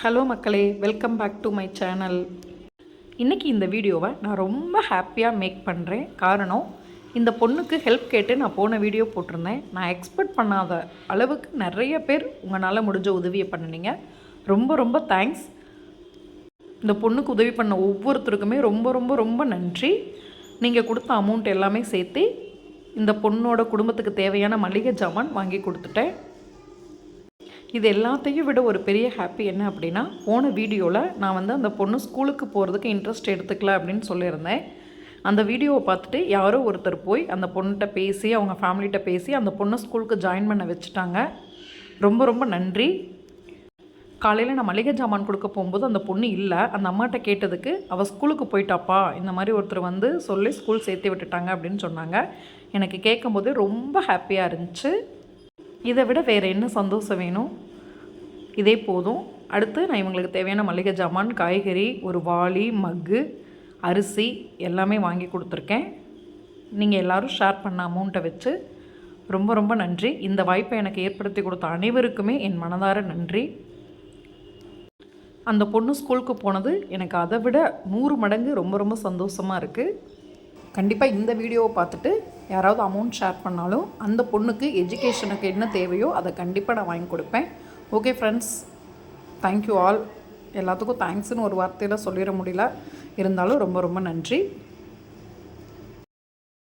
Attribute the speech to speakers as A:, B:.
A: Hello மக்களே, welcome back to my channel. இன்றைக்கி இந்த வீடியோவை நான் ரொம்ப ஹாப்பியாக மேக் பண்ணுறேன். காரணம், இந்த பொண்ணுக்கு ஹெல்ப் கேட்டு நான் போன வீடியோ போட்டிருந்தேன். நான் எக்ஸ்பெக்ட் பண்ணாத அளவுக்கு நிறைய பேர் உங்களால் முடிஞ்ச உதவியை பண்ணினீங்க. ரொம்ப ரொம்ப தேங்க்ஸ். இந்த பொண்ணுக்கு உதவி பண்ண ஒவ்வொருத்தருக்குமே ரொம்ப ரொம்ப ரொம்ப நன்றி. நீங்கள் கொடுத்த அமௌண்ட் எல்லாமே சேர்த்து இந்த பொண்ணோட குடும்பத்துக்கு தேவையான மளிகை ஜாமான் வாங்கி கொடுத்துட்டேன். இது எல்லாத்தையும் விட ஒரு பெரிய ஹாப்பி என்ன அப்படின்னா, போன வீடியோவில் நான் அந்த பொண்ணு ஸ்கூலுக்கு போகிறதுக்கு இன்ட்ரெஸ்ட் எடுத்துக்கல அப்படின்னு சொல்லியிருந்தேன். அந்த வீடியோவை பார்த்துட்டு யாரோ ஒருத்தர் போய் அந்த பொண்ணுகிட்ட பேசி, அவங்க ஃபேமிலிகிட்ட பேசி அந்த பொண்ணை ஸ்கூலுக்கு ஜாயின் பண்ண வச்சுட்டாங்க. ரொம்ப ரொம்ப நன்றி. காலையில் நான் மளிகை ஜாமான் கொடுக்க போகும்போது அந்த பொண்ணு இல்லை. அந்த அம்மாட்ட கேட்டதுக்கு அவள் ஸ்கூலுக்கு போயிட்டாப்பா, இந்த மாதிரி ஒருத்தர் சொல்லி ஸ்கூல் சேர்த்து விட்டுட்டாங்க அப்படின்னு சொன்னாங்க. எனக்கு கேட்கும்போது ரொம்ப ஹாப்பியாக இருந்துச்சு. இதை விட வேறு என்ன சந்தோஷம் வேணும்? இதே போதும். அடுத்து நான் இவங்களுக்கு தேவையான மளிகை ஜாமான், காய்கறி, ஒரு வாளி, மக்கு, அரிசி எல்லாமே வாங்கி கொடுத்துருக்கேன். நீங்கள் எல்லோரும் ஷேர் பண்ண அமௌண்ட்டை வச்சு ரொம்ப ரொம்ப நன்றி. இந்த வாய்ப்பை எனக்கு ஏற்படுத்தி கொடுத்த அனைவருக்குமே என் மனதார நன்றி. அந்த பொண்ணு ஸ்கூலுக்கு போனது எனக்கு அதை விட 100 மடங்கு ரொம்ப ரொம்ப சந்தோஷமாக இருக்குது. கண்டிப்பாக இந்த வீடியோவை பார்த்துட்டு யாராவது அமௌண்ட் ஷேர் பண்ணாலும் அந்த பொண்ணுக்கு எஜுகேஷனுக்கு என்ன தேவையோ அதை கண்டிப்பாக நான் வாங்கி கொடுப்பேன். Okay friends, thank you all. எல்லாத்துக்கும் தேங்க்ஸ்னு ஒரு வார்த்தையில் சொல்லிட முடியல, இருந்தாலும் ரொம்ப ரொம்ப நன்றி.